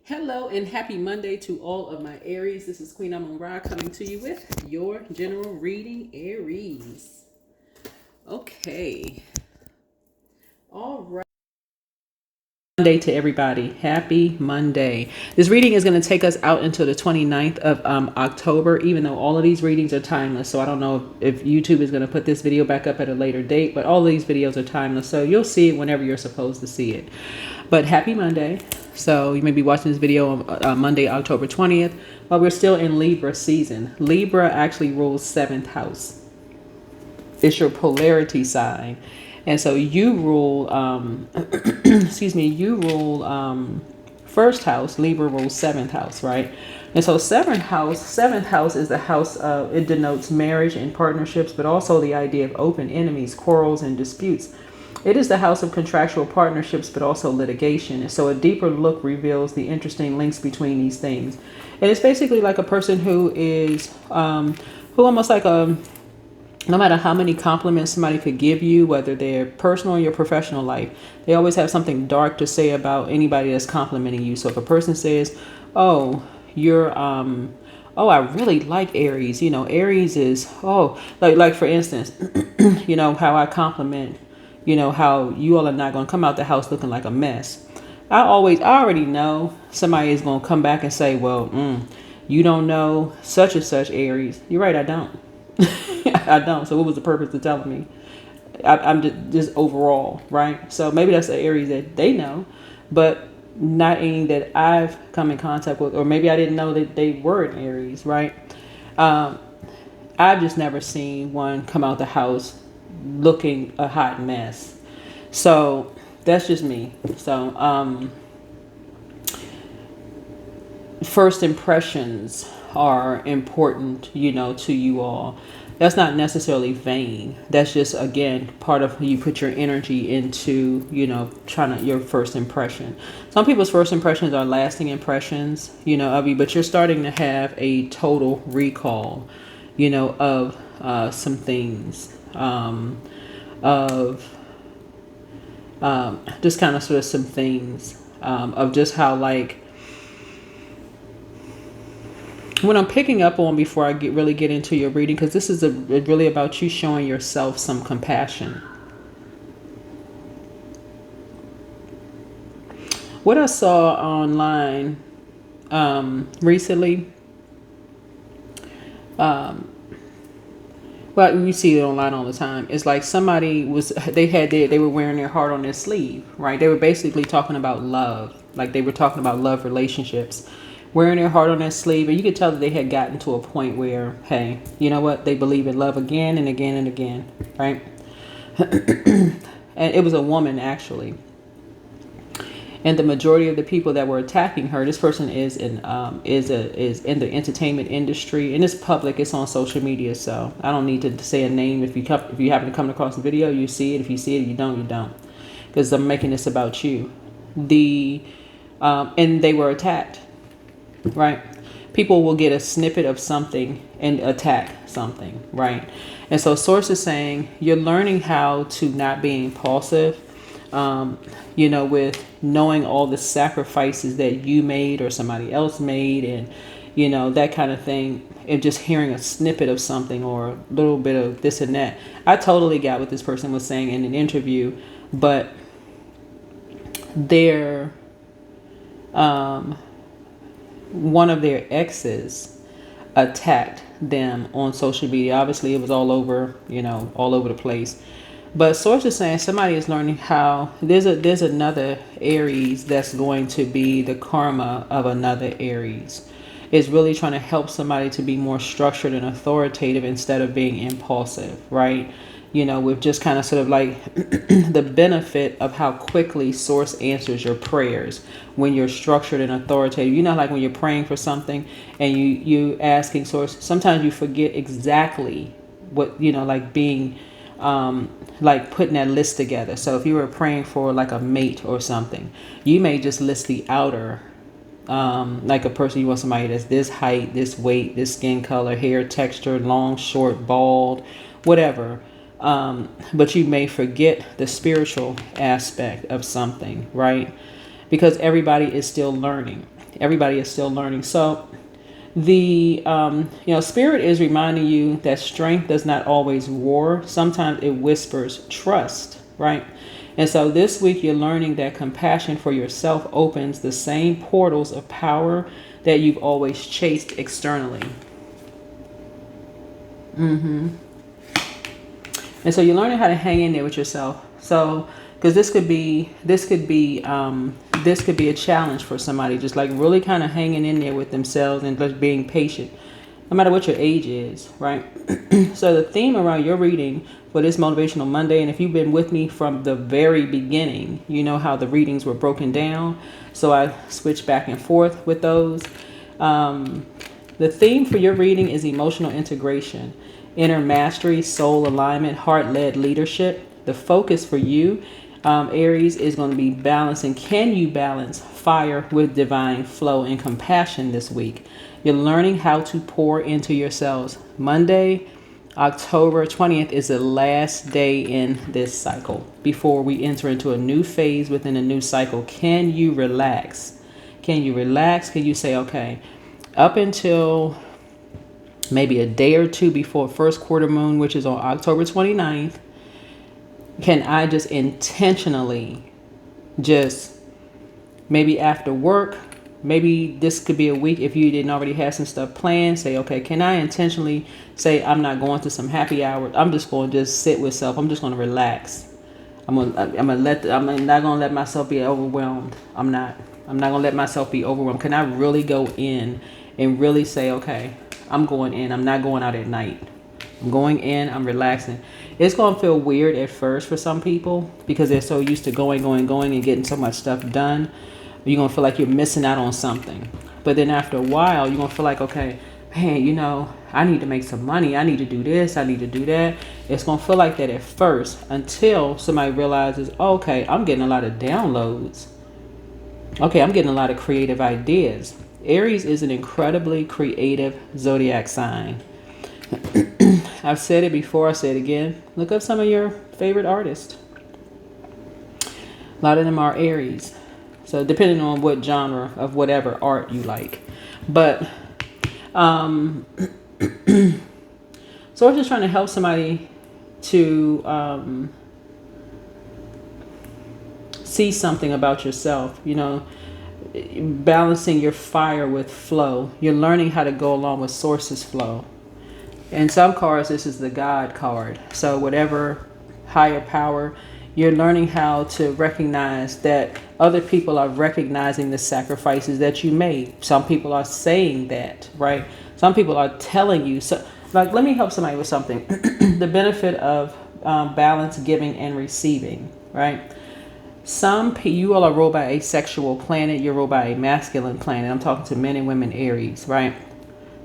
Hello and happy Monday to all of my Aries. This is Queen Amon-Ra coming to you with your general reading, Aries. Okay. All right. Monday to everybody. Happy Monday. This reading is going to take us out until the 29th of October, even though all of these readings are timeless. So I don't know if YouTube is going to put this video back up at a later date, but all of these videos are timeless. So you'll see it whenever you're supposed to see it. But happy Monday. So you may be watching this video on Monday, October 20th, but we're still in Libra season. Libra actually rules 7th house. It's your polarity sign. And so you rule, you rule first house. Libra rules 7th house, right? And so seventh house is the house of, it denotes marriage and partnerships, but also the idea of open enemies, quarrels, and disputes. It is the house of contractual partnerships, but also litigation. And so a deeper look reveals the interesting links between these things. And it's basically like a person who is, who almost like a, no matter how many compliments somebody could give you, whether they're personal or your professional life, they always have something dark to say about anybody that's complimenting you. So if a person says, oh, you're, oh, I really like Aries. You know, Aries is, oh, like for instance, you know, how I compliment, you know, how you all are not going to come out the house looking like a mess. I already know somebody is going to come back and say, well, you don't know such and such Aries. You're right, I don't. I don't. So what was the purpose of telling me? I'm just overall, right? So maybe that's the Aries that they know, but not any that I've come in contact with, or maybe I didn't know that they were an Aries, right? I've just never seen one come out the house looking a hot mess. So that's just me. So first impressions are important, you know, to you all. That's not necessarily vain. That's just, again, part of you put your energy into, you know, trying to, your first impression. Some people's first impressions are lasting impressions, you know, of you, but you're starting to have a total recall, you know, of some things, of just kind of sort of some things, of just how, like, what I'm picking up on before I really get into your reading, because this is really about you showing yourself some compassion. What I saw online recently, well, you see it online all the time. It's like somebody was, they were wearing their heart on their sleeve, right? They were basically talking about love, like they were talking about love relationships, wearing their heart on their sleeve. And you could tell that they had gotten to a point where, hey, you know what? They believe in love again and again and again, right? And it was a woman, actually. And the majority of the people that were attacking her, this person is in is in the entertainment industry, and it's public. It's on social media, so I don't need to say a name. If you happen to come across the video, you see it. If you see it, you don't, because I'm making this about you. And they were attacked, right? People will get a snippet of something and attack something, right? And so source is saying you're learning how to not be impulsive, you know, with knowing all the sacrifices that you made or somebody else made, and, you know, that kind of thing, and just hearing a snippet of something or a little bit of this and that. I totally got what this person was saying in an interview, but their one of their exes attacked them on social media. Obviously, it was all over, you know, all over the place. But source is saying somebody is learning how there's another Aries that's going to be the karma of another Aries. It's really trying to help somebody to be more structured and authoritative instead of being impulsive, right? You know, with just kind of sort of like the benefit of how quickly source answers your prayers when you're structured and authoritative. You know, like when you're praying for something and you asking source, sometimes you forget exactly what, you know, like being like putting that list together. So if you were praying for like a mate or something, you may just list the outer, like a person, you want somebody that's this height, this weight, this skin color, hair texture, long, short, bald, whatever. But you may forget the spiritual aspect of something, right? Because everybody is still learning. Everybody is still learning. So the spirit is reminding you that strength does not always roar. Sometimes it whispers trust, right? And so this week you're learning that compassion for yourself opens the same portals of power that you've always chased externally. And so you're learning how to hang in there with yourself. So, because this could be a challenge for somebody, just like really kind of hanging in there with themselves and just being patient, no matter what your age is, right? So the theme around your reading for this Motivational Monday, and if you've been with me from the very beginning, you know how the readings were broken down. So I switched back and forth with those. The theme for your reading is emotional integration, inner mastery, soul alignment, heart-led leadership. The focus for you, Aries, is going to be balancing. Can you balance fire with divine flow and compassion this week? You're learning how to pour into yourselves. Monday, October 20th is the last day in this cycle before we enter into a new phase within a new cycle. Can you relax? Can you relax? Can you say, okay, up until maybe a day or two before first quarter moon, which is on October 29th, can I just intentionally just maybe after work, maybe this could be a week if you didn't already have some stuff planned, say, okay, can I intentionally say I'm not going to some happy hour? I'm just going to just sit with self. I'm just going to relax. I'm not going to let myself be overwhelmed. I'm not going to let myself be overwhelmed. Can I really go in and really say, okay, I'm going in. I'm not going out at night. I'm going in. I'm relaxing. It's going to feel weird at first for some people because they're so used to going and getting so much stuff done. You're going to feel like you're missing out on something. But then after a while, you're going to feel like, okay, man, I need to make some money. I need to do this. I need to do that. It's going to feel like that at first until somebody realizes, okay, I'm getting a lot of downloads. Okay, I'm getting a lot of creative ideas. Aries is an incredibly creative zodiac sign. I've said it before, I say it again. Look up some of your favorite artists. A lot of them are Aries. So depending on what genre of whatever art you like. But so I was just trying to help somebody to see something about yourself, balancing your fire with flow. You're learning how to go along with source's flow. In some cards, this is the God card. So whatever higher power, you're learning how to recognize that other people are recognizing the sacrifices that you made. Some people are saying that, right? Some people are telling you. So, like, let me help somebody with something. The benefit of balance, giving, and receiving, right? You all are ruled by a sexual planet. You're ruled by a masculine planet. I'm talking to men and women Aries, right?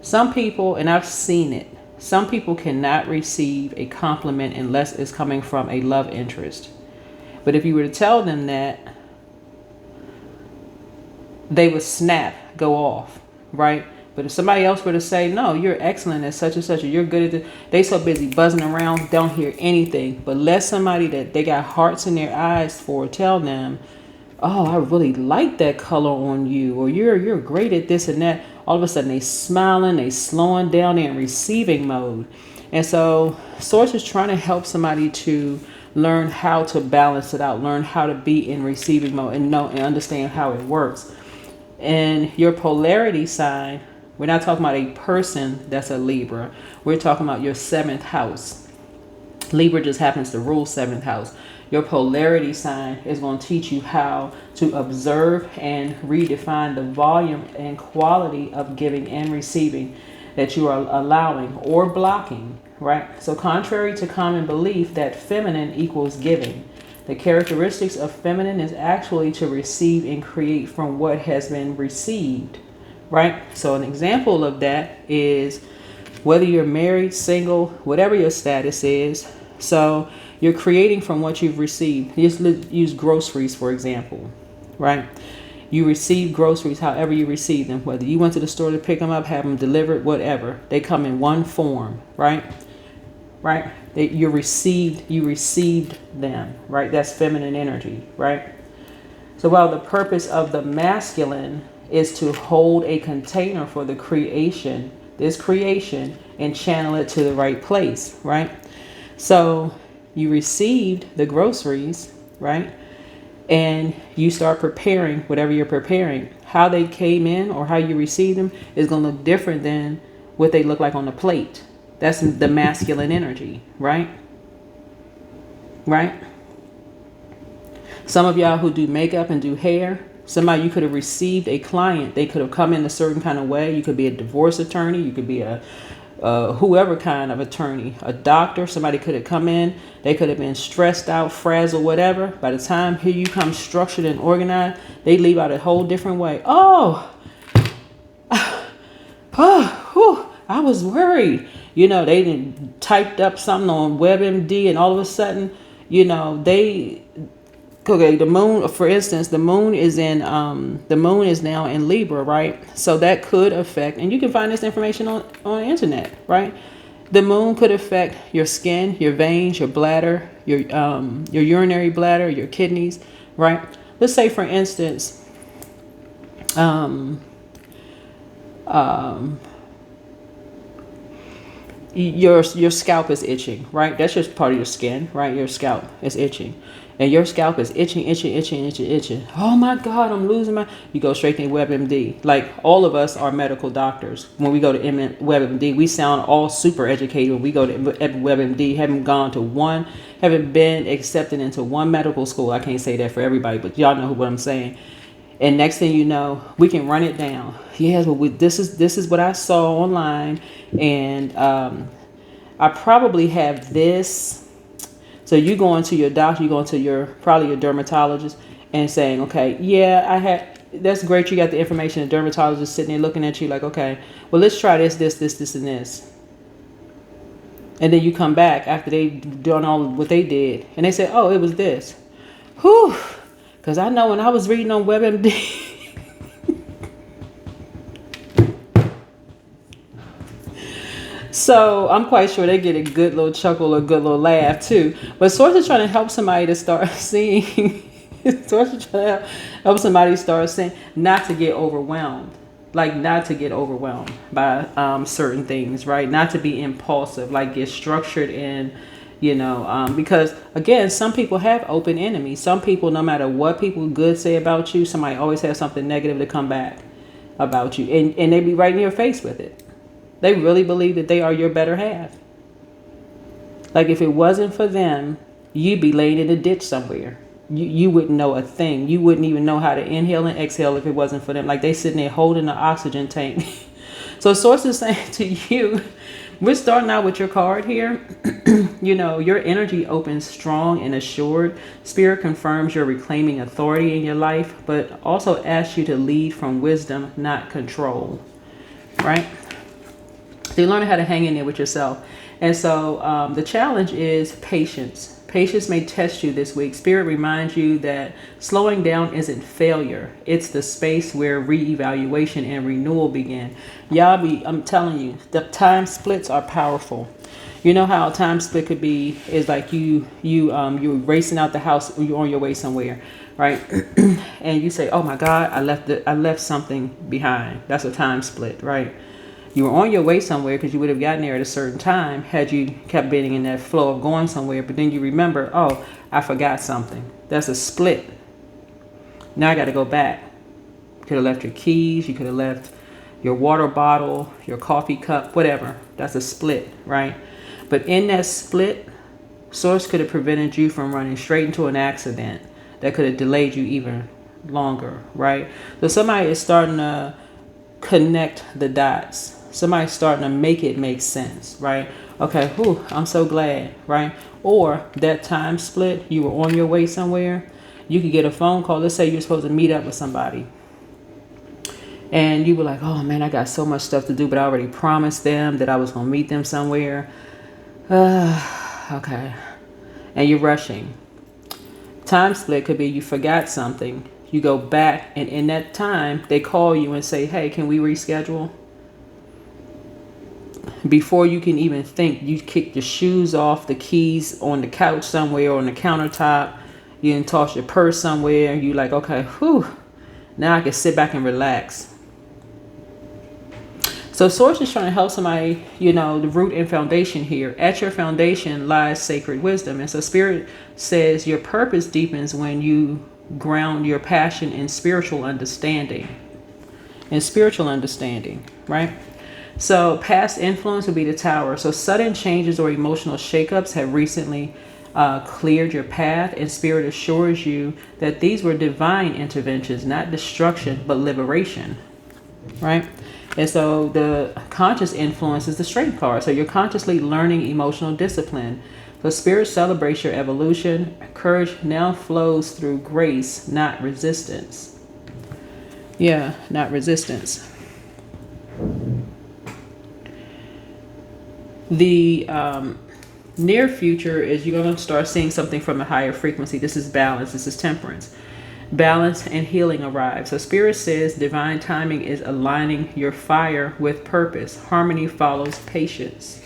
Some people, and I've seen it, some people cannot receive a compliment unless it's coming from a love interest. But if you were to tell them that, they would snap, go off, right? But if somebody else were to say, no, you're excellent at such and such, or you're good at this, they so busy buzzing around, don't hear anything. But let somebody that they got hearts in their eyes for tell them, oh, I really like that color on you, or you're great at this and that. All of a sudden they smiling, they slowing down, they're in receiving mode. And so Source is trying to help somebody to learn how to balance it out, learn how to be in receiving mode and know and understand how it works. And your polarity sign, we're not talking about a person that's a Libra. We're talking about your 7th house. Libra just happens to rule 7th house. Your polarity sign is going to teach you how to observe and redefine the volume and quality of giving and receiving that you are allowing or blocking, right? So contrary to common belief that feminine equals giving, the characteristics of feminine is actually to receive and create from what has been received, right? So an example of that is whether you're married, single, whatever your status is. So you're creating from what you've received. Just use groceries, for example, right? You receive groceries however you receive them, whether you went to the store to pick them up, have them delivered, whatever. They come in one form, right? Right? You received them, right? That's feminine energy, right? So while the purpose of the masculine is to hold a container for the creation, this creation, and channel it to the right place, right? So you received the groceries, right? And you start preparing whatever you're preparing. How they came in or how you receive them is going to look different than what they look like on the plate. That's the masculine energy, right? Right? Some of y'all who do makeup and do hair, somebody, you could have received a client. They could have come in a certain kind of way. You could be a divorce attorney. You could be a whoever kind of attorney, a doctor. Somebody could have come in. They could have been stressed out, frazzled, whatever. By the time here you come structured and organized, they leave out a whole different way. I was worried. You know, they didn't typed up something on WebMD, and all of a sudden, you know, okay, the moon, for instance, the moon is now in Libra, right? So that could affect, and you can find this information on the internet, right? The moon could affect your skin, your veins, your bladder, your urinary bladder, your kidneys, right? Let's say, for instance, your scalp is itching, right? That's just part of your skin, right? Your scalp is itching. And your scalp is itching. Oh my God, I'm losing You go straight to WebMD. Like, all of us are medical doctors. When we go to WebMD, we sound all super educated. When we go to WebMD, haven't been accepted into one medical school. I can't say that for everybody, but y'all know what I'm saying. And next thing you know, we can run it down. Yes, but this is what I saw online, and I probably have this. So you go into your doctor, you go into probably your dermatologist, and saying, okay, yeah, that's great. You got the information. The dermatologist sitting there looking at you like, okay, well, let's try this, and this. And then you come back after they've done all what they did, and they say, oh, it was this. Whew. Because I know when I was reading on WebMD, so I'm quite sure they get a good little chuckle or a good little laugh too. But Source is trying to help somebody to start seeing, Source is trying to help somebody start seeing, not to get overwhelmed. Like, not to get overwhelmed by certain things, right? Not to be impulsive, like get structured in, because again, some people have open enemies. Some people, no matter what people good say about you, somebody always has something negative to come back about you. And they be right in your face with it. They really believe that they are your better half. Like, if it wasn't for them, you'd be laid in a ditch somewhere. You wouldn't know a thing. You wouldn't even know how to inhale and exhale if it wasn't for them. Like, they sitting there holding the oxygen tank. So Source is saying to you, we're starting out with your card here. Your energy opens strong and assured. Spirit confirms you're reclaiming authority in your life, but also asks you to lead from wisdom, not control. Right? So you're learning how to hang in there with yourself. And so the challenge is patience. Patience may test you this week. Spirit reminds you that slowing down isn't failure. It's the space where reevaluation and renewal begin. I'm telling you, the time splits are powerful. You know how a time split could be, is like you're racing out the house, you're on your way somewhere, right? And you say, oh my God, I left something behind. That's a time split, right? You were on your way somewhere because you would have gotten there at a certain time had you kept being in that flow of going somewhere. But then you remember, oh, I forgot something. That's a split. Now I got to go back. You could have left your keys. You could have left your water bottle, your coffee cup, whatever. That's a split, right? But in that split, Source could have prevented you from running straight into an accident that could have delayed you even longer, right? So somebody is starting to connect the dots. Somebody's starting to make it make sense, right? Okay, I'm so glad, right? Or that time split, you were on your way somewhere. You could get a phone call. Let's say you're supposed to meet up with somebody. And you were like, oh man, I got so much stuff to do, but I already promised them that I was going to meet them somewhere. Okay. And you're rushing. Time split could be you forgot something. You go back, and in that time, they call you and say, hey, can we reschedule? Before you can even think, you kick your shoes off, the keys on the couch somewhere, on the countertop. You didn't toss your purse somewhere. You like, okay, Now I can sit back and relax. So source is trying to help somebody, the root and foundation here. At your foundation lies sacred wisdom. And so spirit says your purpose deepens when you ground your passion in spiritual understanding. Right? So past influence would be the tower. So sudden changes or emotional shakeups have recently cleared your path, and spirit assures you that these were divine interventions, not destruction, but liberation. Right? And so the conscious influence is the strength card. So you're consciously learning emotional discipline. So spirit celebrates your evolution. Courage now flows through grace, not resistance. Yeah, not resistance. The near future is you're going to start seeing something from a higher frequency. This is balance. This is temperance. Balance and healing arrive. So spirit says divine timing is aligning your fire with purpose. Harmony follows patience.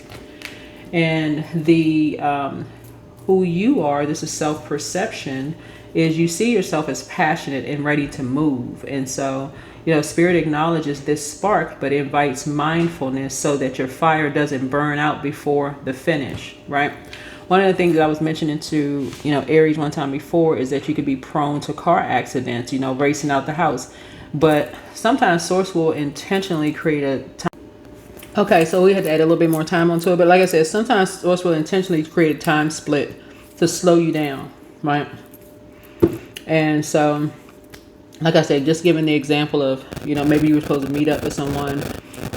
And the who you are, this is self-perception, is you see yourself as passionate and ready to move. And so, spirit acknowledges this spark, but invites mindfulness so that your fire doesn't burn out before the finish, right? One of the things that I was mentioning to, Aries one time before is that you could be prone to car accidents, racing out the house. But sometimes source will intentionally create a time. Okay, so we had to add a little bit more time onto it. But like I said, sometimes source will intentionally create a time split to slow you down, right? And so, like I said, just giving the example of, maybe you were supposed to meet up with someone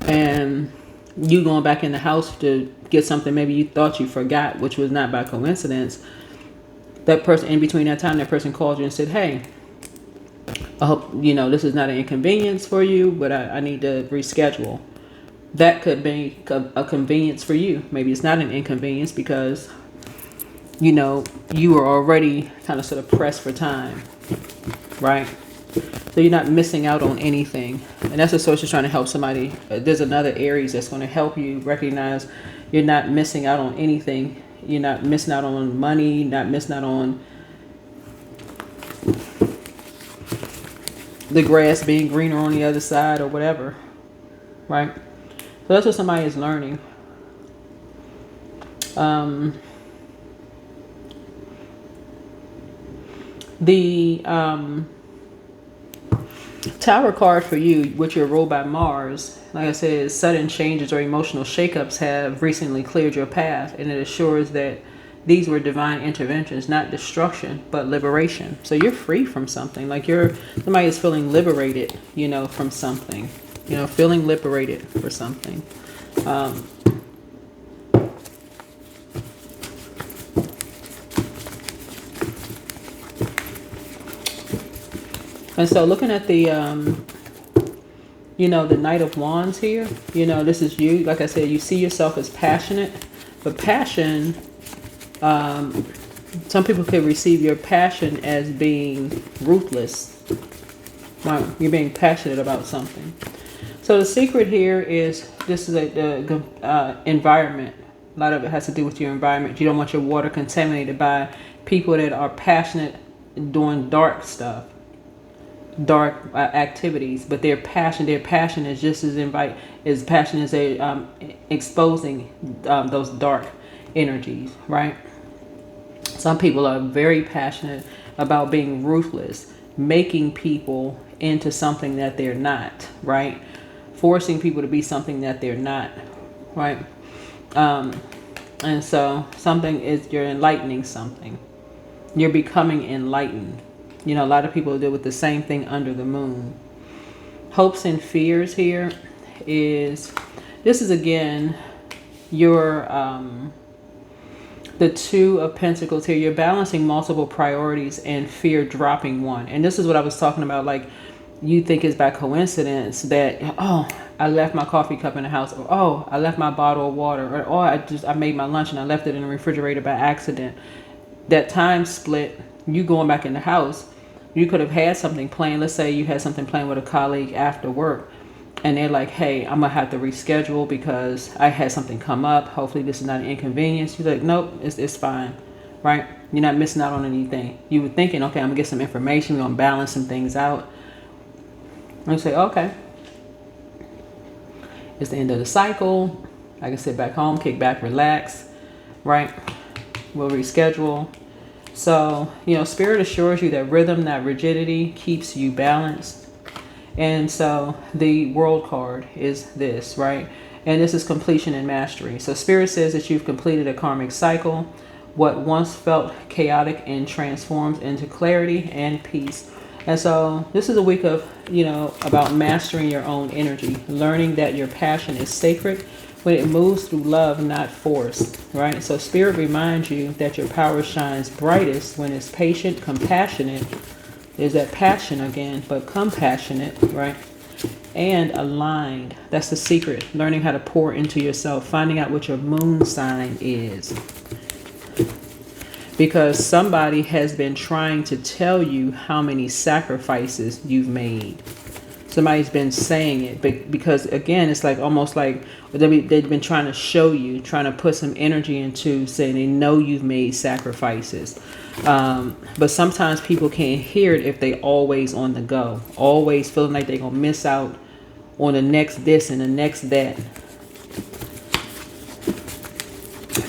and you going back in the house to get something maybe you thought you forgot, which was not by coincidence. That person, in between that time, that person called you and said, hey, I hope, this is not an inconvenience for you, but I need to reschedule. That could be a convenience for you. Maybe it's not an inconvenience because, you were already kind of sort of pressed for time, right? So you're not missing out on anything. And that's what source is trying to help somebody. There's another Aries that's going to help you recognize you're not missing out on anything. You're not missing out on money, not missing out on the grass being greener on the other side or whatever, right? So that's what somebody is learning. The Tower card for you, which you're ruled by Mars, like I said, sudden changes or emotional shakeups have recently cleared your path, and it assures that these were divine interventions, not destruction, but liberation. So you're free from something. Like somebody is feeling liberated, from something. Feeling liberated for something. And so looking at the, the Knight of Wands here, this is you. Like I said, you see yourself as passionate, but passion, some people could receive your passion as being ruthless. Right? You're being passionate about something. So the secret here is this is the environment. A lot of it has to do with your environment. You don't want your water contaminated by people that are passionate doing dark stuff. Dark activities, but their passion is just as passion as they exposing those dark energies, right? Some people are very passionate about being ruthless, making people into something that they're not, right? Forcing people to be something that they're not, right? And so you're enlightening something. You're becoming enlightened. A lot of people deal with the same thing under the moon. Hopes and fears here this is again your the Two of Pentacles here. You're balancing multiple priorities and fear dropping one. And this is what I was talking about. Like you think it's by coincidence that, I left my coffee cup in the house, or I left my bottle of water, or I made my lunch and I left it in the refrigerator by accident. That time split, you going back in the house, you could have had something planned. Let's say you had something planned with a colleague after work and they're like, hey, I'm gonna have to reschedule because I had something come up. Hopefully this is not an inconvenience. You're like, nope, it's fine, right? You're not missing out on anything. You were thinking, okay, I'm gonna get some information, we're gonna balance some things out. And you say, okay, it's the end of the cycle. I can sit back home, kick back, relax, right? We'll reschedule. So, Spirit assures you that rhythm, not rigidity, keeps you balanced. And so the world card is this, right? And this is completion and mastery. So Spirit says that you've completed a karmic cycle. What once felt chaotic and transforms into clarity and peace. And so this is a week of, about mastering your own energy, learning that your passion is sacred when it moves through love, not force, right? So Spirit reminds you that your power shines brightest when it's patient, compassionate. There's that passion again, but compassionate, right? And aligned. That's the secret. Learning how to pour into yourself, finding out what your moon sign is. Because somebody has been trying to tell you how many sacrifices you've made. Somebody's been saying it, but because again, it's like almost like they've been trying to show you, trying to put some energy into saying they know you've made sacrifices. But sometimes people can't hear it if they always on the go, always feeling like they're going to miss out on the next this and the next that.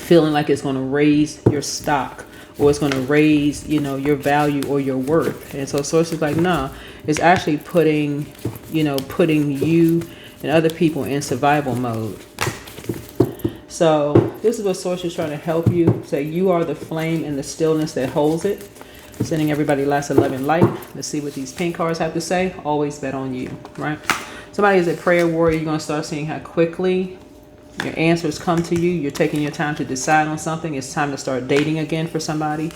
Feeling like it's going to raise your stock or it's going to raise, your value or your worth. And so Source is like, no, it's actually putting you and other people in survival mode. So this is what Source is trying to help you. Say you are the flame in the stillness that holds it. Sending everybody lots of love and light. Let's see what these pink cards have to say. Always bet on you, right? Somebody is a prayer warrior. You're going to start seeing how quickly your answers come to you. You're taking your time to decide on something. It's time to start dating again for somebody.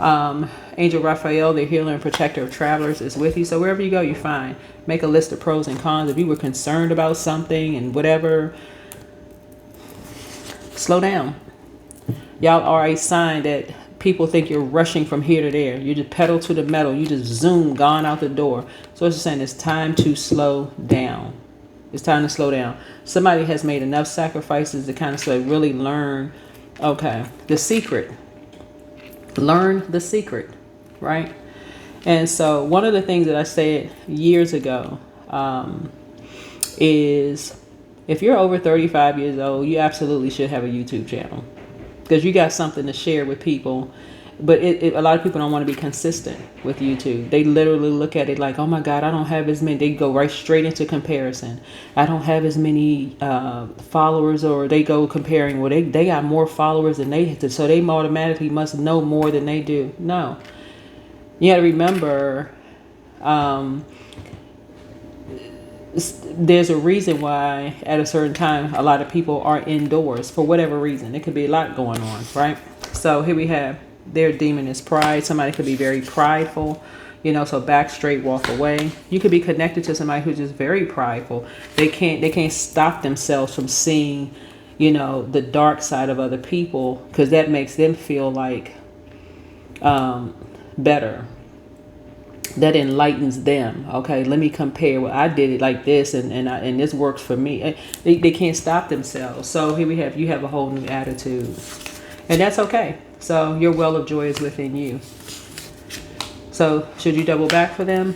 Angel Raphael, the healer and protector of travelers, is with you. So wherever you go, you're fine. Make a list of pros and cons. If you were concerned about something and whatever, slow down. Y'all are a sign that people think you're rushing from here to there. You just pedal to the metal. You just zoom, gone out the door. So it's just saying it's time to slow down. It's time to slow down. Somebody has made enough sacrifices to kind of really learn, okay, the secret. Learn the secret, right? And so one of the things that I said years ago is if you're over 35 years old, you absolutely should have a YouTube channel because you got something to share with people. But a lot of people don't want to be consistent with YouTube. They literally look at it like, oh my God, I don't have as many. They go right straight into comparison. I don't have as many followers, or they go comparing, well, they got more followers than they, so they automatically must know more than they do. No. You got to remember, there's a reason why at a certain time a lot of people are indoors for whatever reason. It could be a lot going on, right? So here we have their demon is pride. Somebody could be very prideful, so back straight, walk away. You could be connected to somebody who's just very prideful. They can't stop themselves from seeing, the dark side of other people because that makes them feel like better. That enlightens them. Okay, let me compare. Well, I did it like this, and this works for me. They can't stop themselves. So here you have a whole new attitude, and that's okay. So your well of joy is within you. So should you double back for them?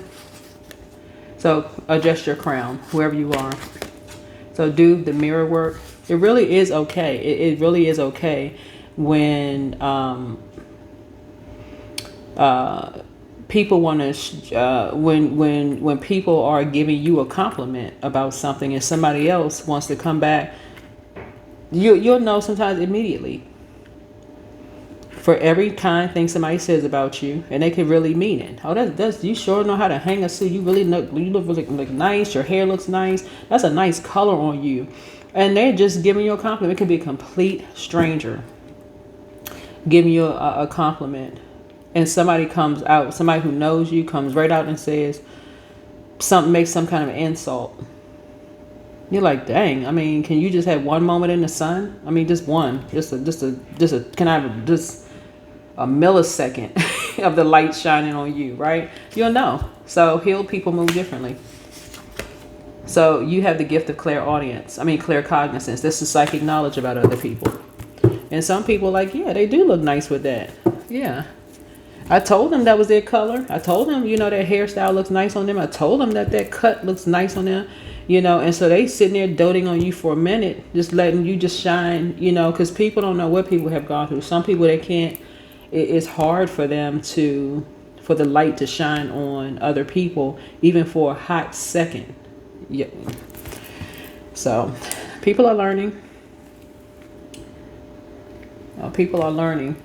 So adjust your crown wherever you are. So do the mirror work. It really is okay. It really is okay when people want to when people are giving you a compliment about something and somebody else wants to come back, you'll know sometimes immediately. For every kind thing somebody says about you, and they can really mean it. Oh, that's you sure know how to hang a suit. You really look really nice. Your hair looks nice. That's a nice color on you. And they're just giving you a compliment. It can be a complete stranger giving you a compliment. And somebody comes out, somebody who knows you comes right out and says makes some kind of insult. You're like, dang, I mean, can you just have one moment in the sun? I mean, just one, just a can I have just a millisecond of the light shining on you, right? You'll know. So healed people move differently. So you have the gift of claircognizance. This is psychic knowledge about other people. And some people like, yeah, they do look nice with that. Yeah. I told them that was their color. I told them, that hairstyle looks nice on them. I told them that cut looks nice on them, and so they sitting there doting on you for a minute, just letting you just shine, because people don't know what people have gone through. Some people, they can't, it's hard for them for the light to shine on other people, even for a hot second. Yeah. So people are learning. People are learning.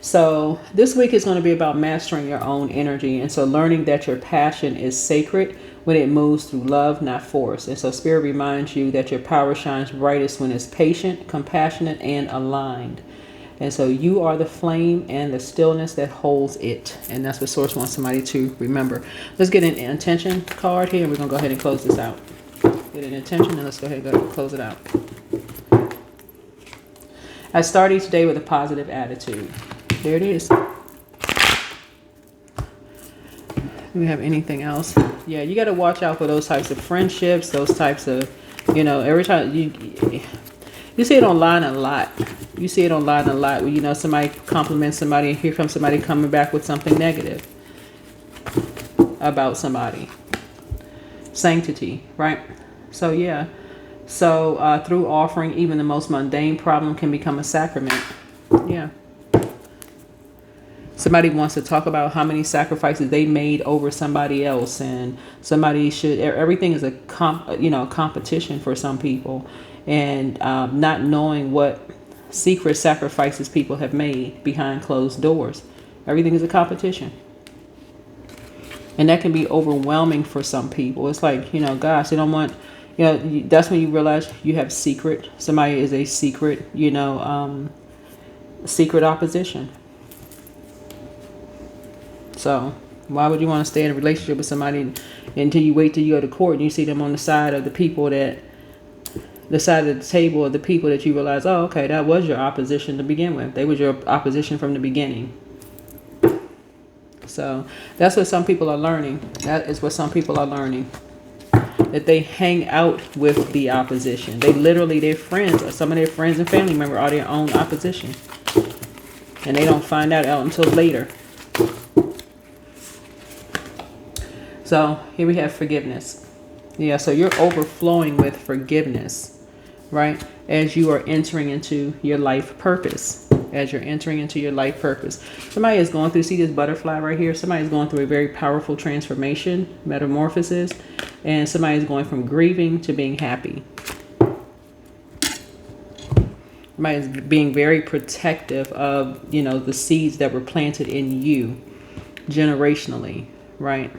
So this week is going to be about mastering your own energy. And so learning that your passion is sacred when it moves through love, not force. And so Spirit reminds you that your power shines brightest when it's patient, compassionate, and aligned. And so you are the flame and the stillness that holds it. And that's what Source wants somebody to remember. Let's get an intention card here, and we're going to go ahead and close this out. Get an intention, and let's go ahead and close it out. I start each day with a positive attitude. There it is. Do we have anything else? Yeah, you got to watch out for those types of friendships, those types of, every time you see it online a lot. You see it online a lot where, somebody compliments somebody and here comes somebody coming back with something negative about somebody. Sanctity, right? So, yeah. So, through offering, even the most mundane problem can become a sacrament. Yeah. Somebody wants to talk about how many sacrifices they made over somebody else, and everything is a competition for some people, and not knowing what secret sacrifices people have made behind closed doors. Everything is a competition. And that can be overwhelming for some people. It's like, gosh, they don't want, that's when you realize you have somebody is a secret, secret opposition. So why would you want to stay in a relationship with somebody until you wait till you go to court and you see them on the side of the side of the table of the people that you realize, oh, okay, that was your opposition to begin with. They was your opposition from the beginning. So that's what some people are learning. That is what some people are learning. That they hang out with the opposition. Their friends, or some of their friends and family members are their own opposition. And they don't find that out until later. So here we have forgiveness. Yeah, so you're overflowing with forgiveness, right? As you are entering into your life purpose. Somebody is going through, see this butterfly right here? Somebody is going through a very powerful transformation, metamorphosis. And somebody is going from grieving to being happy. Somebody is being very protective of, the seeds that were planted in you generationally, right?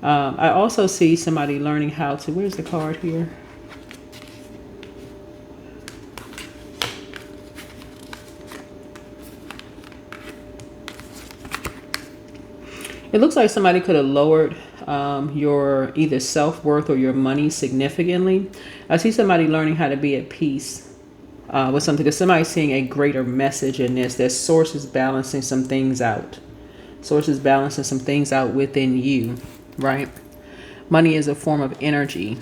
I also see somebody learning how to, where's the card here? It looks like somebody could have lowered your either self-worth or your money significantly. I see somebody learning how to be at peace with something, because somebody's seeing a greater message in this. That Source is balancing some things out. Source is balancing some things out within you. Right? Money is a form of energy.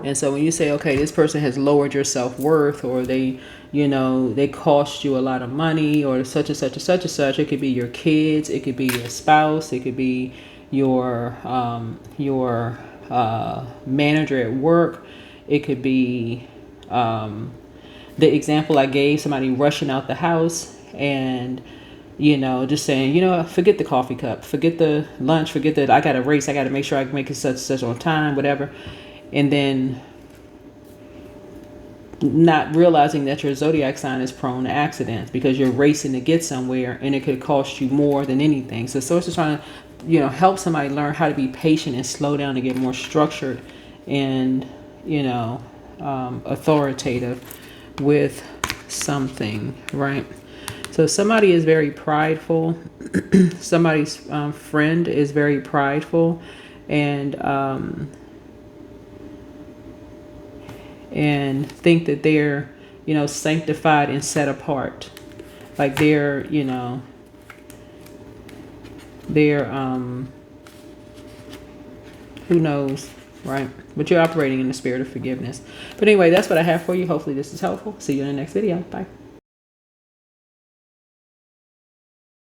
And so when you say, okay, this person has lowered your self-worth, or they cost you a lot of money, or such and such and such and such, it could be your kids, it could be your spouse, it could be your manager at work, it could be the example I gave, somebody rushing out the house and just saying, forget the coffee cup, forget the lunch, I got to race, I got to make sure I make it such on time, whatever. And then not realizing that your zodiac sign is prone to accidents because you're racing to get somewhere, and it could cost you more than anything. So Source is trying to, help somebody learn how to be patient and slow down to get more structured and, authoritative with something, right? So somebody is very prideful. Somebody's friend is very prideful, and think that they're, sanctified and set apart. Like they're who knows, right? But you're operating in the spirit of forgiveness. But anyway, that's what I have for you. Hopefully this is helpful. See you in the next video. Bye.